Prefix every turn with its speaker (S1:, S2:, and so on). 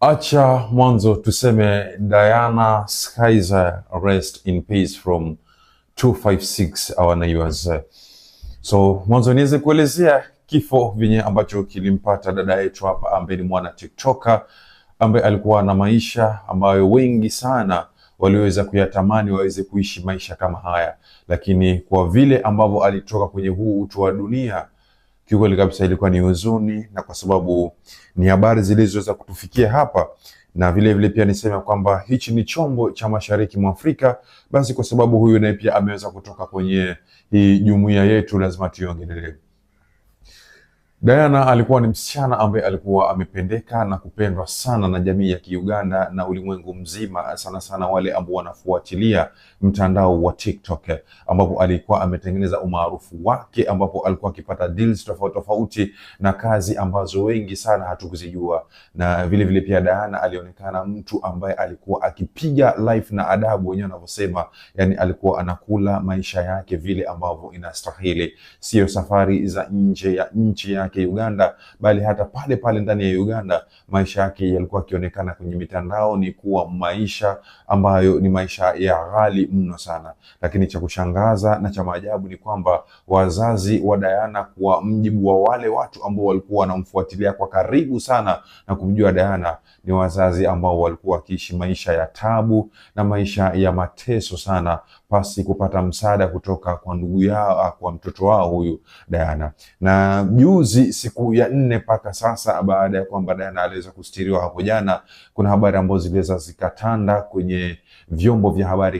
S1: Acha mwanzo tuseme Diana Skyzer, rest in peace from 256 our neighbors. So mwanzo niweze kuelezea kifo vyenye ambacho kilimpata dada yetu hapa ambaye ni mwana TikToker ambaye alikuwa na maisha ambayo wengi sana waliweza kuyatamani waweze kuishi maisha kama haya, lakini kwa vile ambavyo alitoka kwenye huu utu wa dunia, kiukweli kabisa ilikuwa ni huzuni, na kwa sababu ni habari zilizoweza kutufikia hapa, na vile vile pia niseme kwamba hichi ni chombo cha mashariki mwa Afrika, basi kwa sababu huyu naye pia ameweza kutoka kwenye hii jumuiya yetu, lazima tuiongelee. Diana alikuwa ni msichana ambaye alikuwa amependeka na kupendwa sana na jamii ya Kiuganda na ulimwengu mzima, sana sana wale ambao wanafuatilia mtandao wa TikTok, ambapo alikuwa ametengeneza umaarufu wake, ambapo alikuwa akipata deals tofauti tofauti na kazi ambazo wengi sana hatukuzijua. Na vile vile pia Diana alionekana mtu ambaye alikuwa akipiga life na adabu, wenyewe wanavyosema, yani alikuwa anakula maisha yake vile ambavyo inastahili, sio safari za nje ya nchi yake Uganda, bali hata pale pale ndani ya Uganda maisha yake yalikuwa yakionekana kwenye mitandao ni kuwa maisha ambayo ni maisha ya ghali mno sana. Lakini cha kushangaza na cha maajabu ni kwamba wazazi wa Diana, kwa mjibu wa wale watu ambao walikuwa wanamfuatilia kwa karibu sana na kumjua Diana, ni wazazi ambao walikuwa wakiishi maisha ya tabu na maisha ya mateso sana, pasi kupata msaada kutoka kwa ndugu yao, kwa mtoto wao huyu Diana. Na juzi siku ya 4 mpaka sasa, baada ya kwamba Diana aliweza kustiriwa hapo jana, kuna habari ambazo ziliweza zikatanda kwenye vyombo vya habari